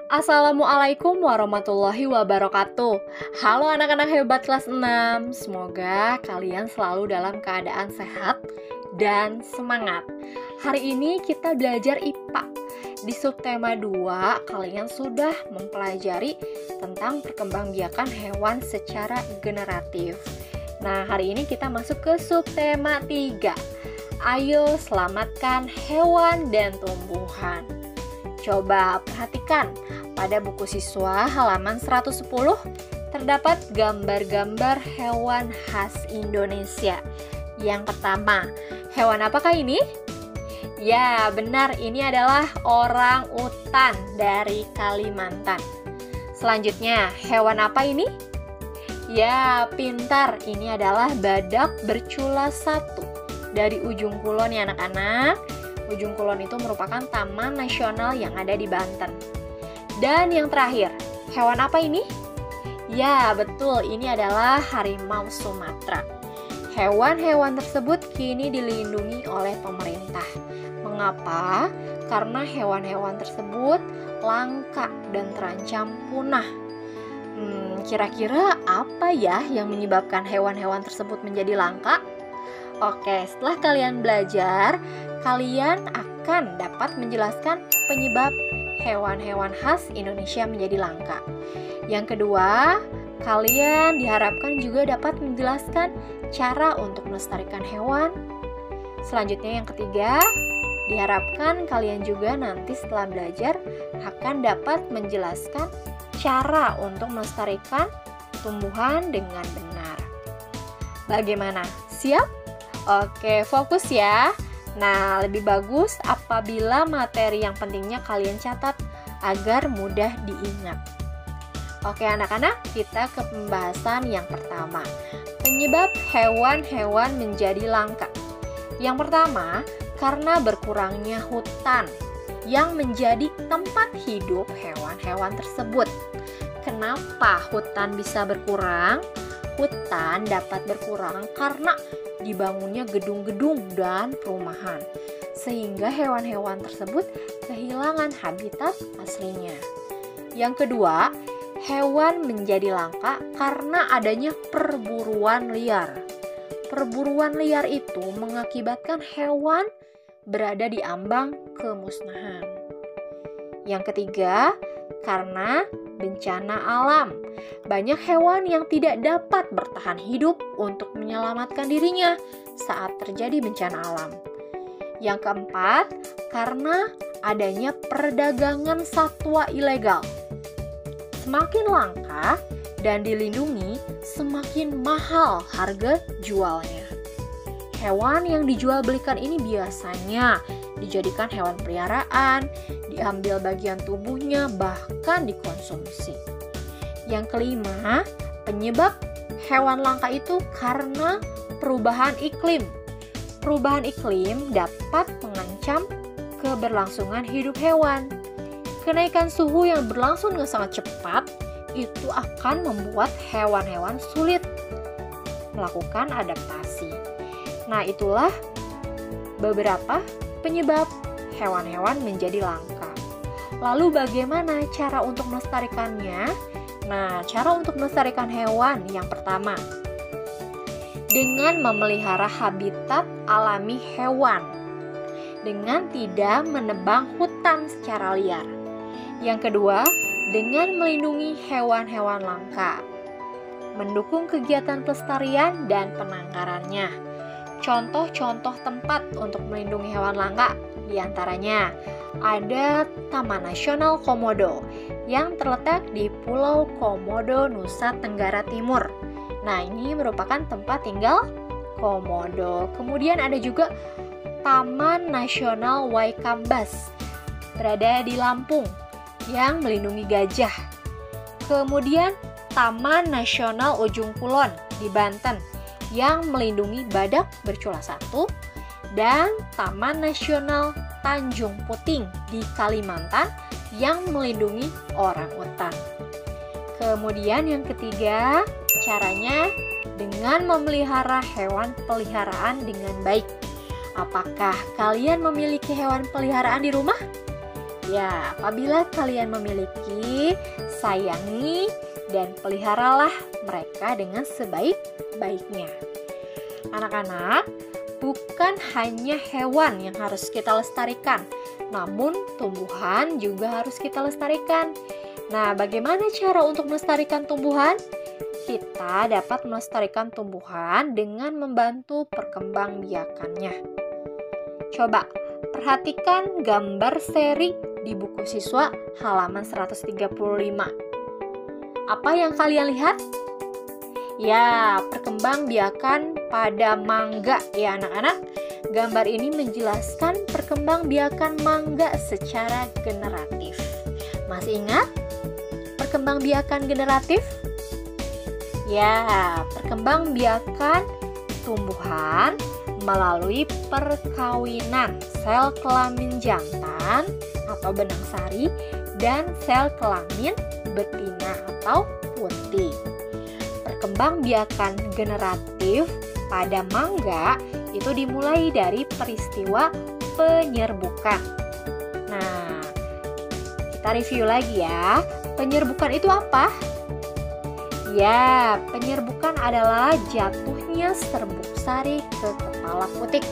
Assalamualaikum warahmatullahi wabarakatuh. Halo anak-anak hebat kelas 6. Semoga kalian selalu dalam keadaan sehat dan semangat. Hari ini kita belajar IPA. Di subtema 2, kalian sudah mempelajari tentang perkembangbiakan hewan secara generatif. Nah, hari ini kita masuk ke subtema 3. Ayo selamatkan hewan dan tumbuhan. Coba perhatikan, pada buku siswa halaman 110 terdapat gambar-gambar hewan khas Indonesia. Yang pertama, hewan apakah ini? Ya, benar, ini adalah orang utan dari Kalimantan. Selanjutnya, hewan apa ini? Ya, pintar, ini adalah badak bercula 1 dari Ujung Kulon ya anak-anak. Ujung Kulon itu merupakan taman nasional yang ada di Banten. Dan yang terakhir, hewan apa ini? Ya, betul, ini adalah harimau Sumatera. Hewan-hewan tersebut kini dilindungi oleh pemerintah. Mengapa? Karena hewan-hewan tersebut langka dan terancam punah. Kira-kira apa ya yang menyebabkan hewan-hewan tersebut menjadi langka? Oke, setelah kalian belajar, kalian akan dapat menjelaskan penyebab hewan-hewan khas Indonesia menjadi langka. Yang kedua, kalian diharapkan juga dapat menjelaskan cara untuk melestarikan hewan. Selanjutnya yang ketiga, diharapkan kalian juga nanti setelah belajar akan dapat menjelaskan cara untuk melestarikan tumbuhan dengan benar. Bagaimana? Siap? Oke, fokus ya. Nah, lebih bagus apabila materi yang pentingnya kalian catat agar mudah diingat. Oke anak-anak, kita ke pembahasan yang pertama. Penyebab hewan-hewan menjadi langka. Yang pertama, karena berkurangnya hutan yang menjadi tempat hidup hewan-hewan tersebut. Kenapa hutan bisa berkurang? Hutan dapat berkurang karena dibangunnya gedung-gedung dan perumahan, sehingga hewan-hewan tersebut kehilangan habitat aslinya. Yang kedua, hewan menjadi langka karena adanya perburuan liar. Perburuan liar itu mengakibatkan hewan berada di ambang kemusnahan. Yang ketiga, karena bencana alam. Banyak hewan yang tidak dapat bertahan hidup untuk menyelamatkan dirinya saat terjadi bencana alam. Yang keempat, karena adanya perdagangan satwa ilegal. Semakin langka dan dilindungi, semakin mahal harga jualnya. Hewan yang dijual belikan ini biasanya dijadikan hewan peliharaan, diambil bagian tubuhnya, bahkan dikonsumsi. Yang kelima, penyebab hewan langka itu karena perubahan iklim. Perubahan iklim dapat mengancam keberlangsungan hidup hewan. Kenaikan suhu yang berlangsung dengan sangat cepat itu akan membuat hewan-hewan sulit melakukan adaptasi. Nah, itulah beberapa penyebab hewan-hewan menjadi langka. Lalu bagaimana cara untuk melestarikannya? Nah, cara untuk melestarikan hewan yang pertama, dengan memelihara habitat alami hewan, dengan tidak menebang hutan secara liar. Yang kedua, dengan melindungi hewan-hewan langka, mendukung kegiatan pelestarian dan penangkarannya. Contoh-contoh tempat untuk melindungi hewan langka diantaranya ada Taman Nasional Komodo yang terletak di Pulau Komodo, Nusa Tenggara Timur. Nah, ini merupakan tempat tinggal komodo. Kemudian ada juga Taman Nasional Waikambas berada di Lampung yang melindungi gajah. Kemudian Taman Nasional Ujung Kulon di Banten yang melindungi badak bercula 1, dan Taman Nasional Tanjung Puting di Kalimantan yang melindungi orang utan. Kemudian yang ketiga, caranya dengan memelihara hewan peliharaan dengan baik. Apakah kalian memiliki hewan peliharaan di rumah? Ya, apabila kalian memiliki, sayangi dan peliharalah mereka dengan sebaik-baiknya. Anak-anak, bukan hanya hewan yang harus kita lestarikan, namun tumbuhan juga harus kita lestarikan. Nah, bagaimana cara untuk melestarikan tumbuhan? Kita dapat melestarikan tumbuhan dengan membantu perkembangbiakannya. Coba perhatikan gambar seri di buku siswa halaman 135. Apa yang kalian lihat? Ya, perkembangbiakan pada mangga ya anak-anak. Gambar ini menjelaskan perkembangbiakan mangga secara generatif. Masih ingat perkembangbiakan generatif? Ya, perkembangbiakan tumbuhan melalui perkawinan sel kelamin jantan atau benang sari dan sel kelamin betina atau putih. Perkembangbiakan generatif pada mangga itu dimulai dari peristiwa penyerbukan. Nah, kita review lagi ya. Penyerbukan itu apa? Ya, penyerbukan adalah jatuhnya serbuk sari ke kepala putik.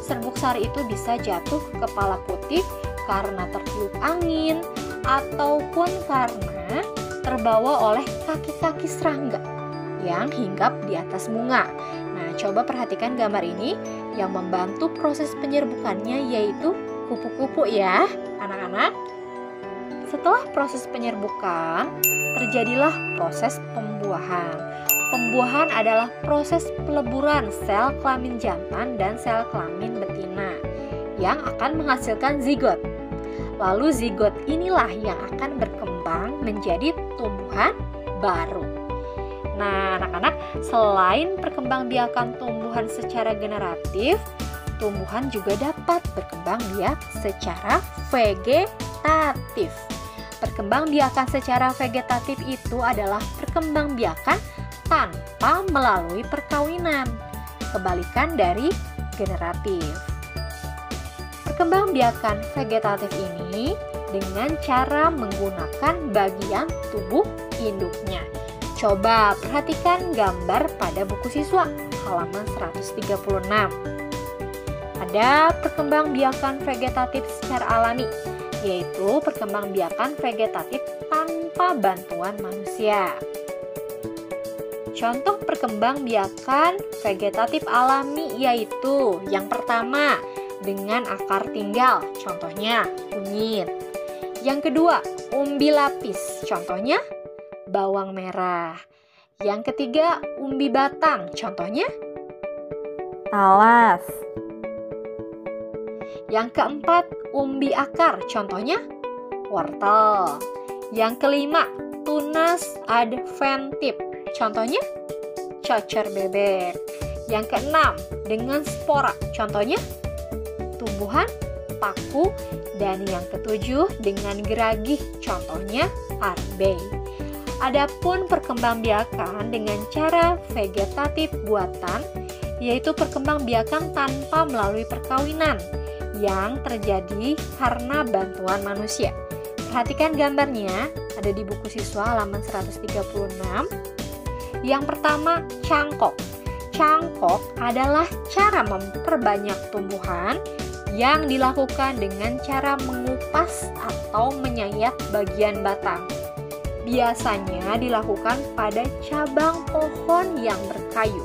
Serbuk sari itu bisa jatuh ke kepala putik karena tertiup angin ataupun karena terbawa oleh kaki-kaki serangga yang hinggap di atas bunga. Nah, coba perhatikan gambar ini. Yang membantu proses penyerbukannya yaitu kupu-kupu ya, anak-anak. Setelah proses penyerbukan, terjadilah proses pembuahan. Pembuahan adalah proses peleburan sel kelamin jantan dan sel kelamin betina yang akan menghasilkan zigot. Lalu zigot inilah yang akan berkembang menjadi tumbuhan baru. Nah, anak-anak, selain perkembangbiakan tumbuhan secara generatif, tumbuhan juga dapat berkembang biak secara vegetatif. Perkembangbiakan secara vegetatif itu adalah perkembangbiakan tanpa melalui perkawinan, kebalikan dari generatif. Perkembangbiakan vegetatif ini dengan cara menggunakan bagian tubuh induknya. Coba perhatikan gambar pada buku siswa halaman 136. Ada perkembangbiakan vegetatif secara alami, yaitu perkembangbiakan vegetatif tanpa bantuan manusia. Contoh perkembangbiakan vegetatif alami yaitu yang pertama, dengan akar tinggal, contohnya kunyit. Yang kedua, umbi lapis, contohnya bawang merah. Yang ketiga, umbi batang, contohnya talas. Yang keempat, umbi akar, contohnya wortel. Yang kelima, tunas adventif, contohnya cocor bebek. Yang keenam, dengan spora, contohnya tumbuhan paku. Dan yang ketujuh, dengan geragih, contohnya arbei. Adapun perkembangbiakan dengan cara vegetatif buatan, yaitu perkembangbiakan tanpa melalui perkawinan yang terjadi karena bantuan manusia. Perhatikan gambarnya, ada di buku siswa halaman 136. Yang pertama, cangkok. Cangkok adalah cara memperbanyak tumbuhan yang dilakukan dengan cara mengupas atau menyayat bagian batang. Biasanya dilakukan pada cabang pohon yang berkayu.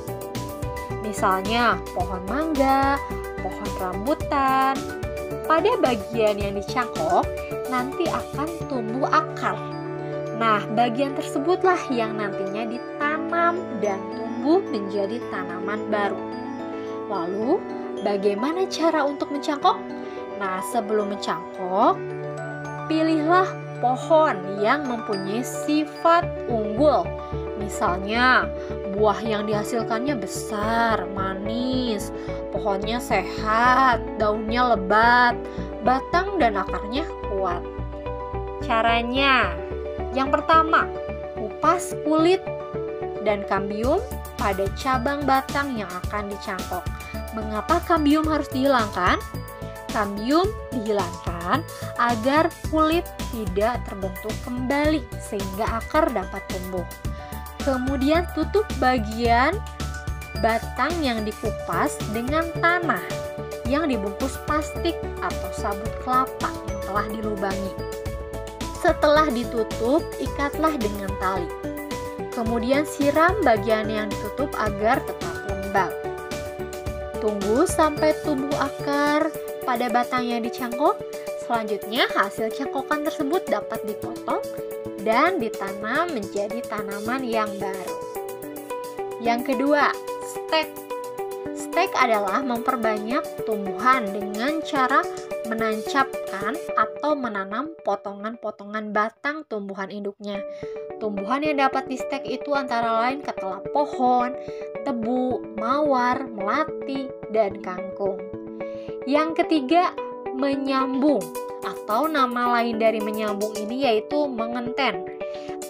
Misalnya pohon mangga, pohon rambutan. Pada bagian yang dicangkok nanti akan tumbuh akar. Nah, bagian tersebutlah yang nantinya ditanam dan tumbuh menjadi tanaman baru. Lalu, bagaimana cara untuk mencangkok? Nah, sebelum mencangkok, pilihlah pohon yang mempunyai sifat unggul. Misalnya, buah yang dihasilkannya besar, manis, pohonnya sehat, daunnya lebat, batang dan akarnya kuat. Caranya, yang pertama, kupas kulit dan kambium pada cabang batang yang akan dicangkok. Mengapa kambium harus dihilangkan? Kambium dihilangkan tumbuhan agar kulit tidak terbentuk kembali sehingga akar dapat tumbuh. Kemudian tutup bagian batang yang dikupas dengan tanah yang dibungkus plastik atau sabut kelapa yang telah dilubangi. Setelah ditutup, ikatlah dengan tali. Kemudian siram bagian yang ditutup agar tetap lembab. Tunggu sampai tumbuh akar pada batang yang dicangkok. Selanjutnya hasil cangkokan tersebut dapat dipotong dan ditanam menjadi tanaman yang baru. Yang kedua, stek. Stek adalah memperbanyak tumbuhan dengan cara menancapkan atau menanam potongan-potongan batang tumbuhan induknya. Tumbuhan yang dapat di stek itu antara lain ketela pohon, tebu, mawar, melati, dan kangkung. Yang ketiga, menyambung atau nama lain dari menyambung ini yaitu mengenten.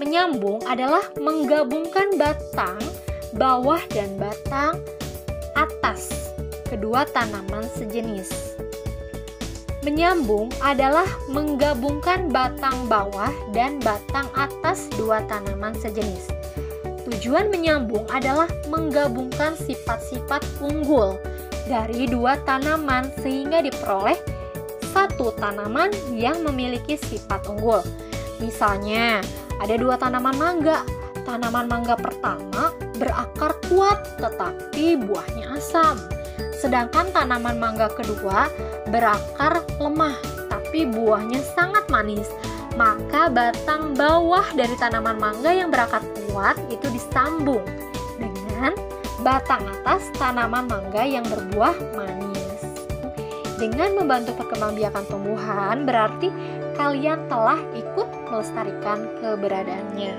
Menyambung adalah menggabungkan batang bawah dan batang atas kedua tanaman sejenis. Menyambung adalah menggabungkan batang bawah dan batang atas dua tanaman sejenis. Tujuan menyambung adalah menggabungkan sifat-sifat unggul dari dua tanaman sehingga diperoleh satu tanaman yang memiliki sifat unggul. Misalnya, ada dua tanaman mangga. Tanaman mangga pertama berakar kuat tetapi buahnya asam. Sedangkan tanaman mangga kedua berakar lemah tapi buahnya sangat manis. Maka batang bawah dari tanaman mangga yang berakar kuat itu disambung dengan batang atas tanaman mangga yang berbuah manis. Dengan membantu perkembangbiakan tumbuhan berarti kalian telah ikut melestarikan keberadaannya.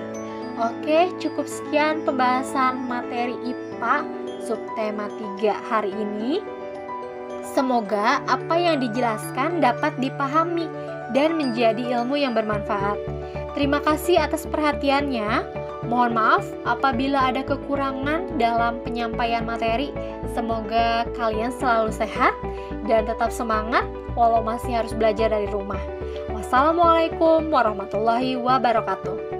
Oke, cukup sekian pembahasan materi IPA subtema 3 hari ini. Semoga apa yang dijelaskan dapat dipahami dan menjadi ilmu yang bermanfaat. Terima kasih atas perhatiannya. Mohon maaf apabila ada kekurangan dalam penyampaian materi. Semoga kalian selalu sehat dan tetap semangat walau masih harus belajar dari rumah. Wassalamualaikum warahmatullahi wabarakatuh.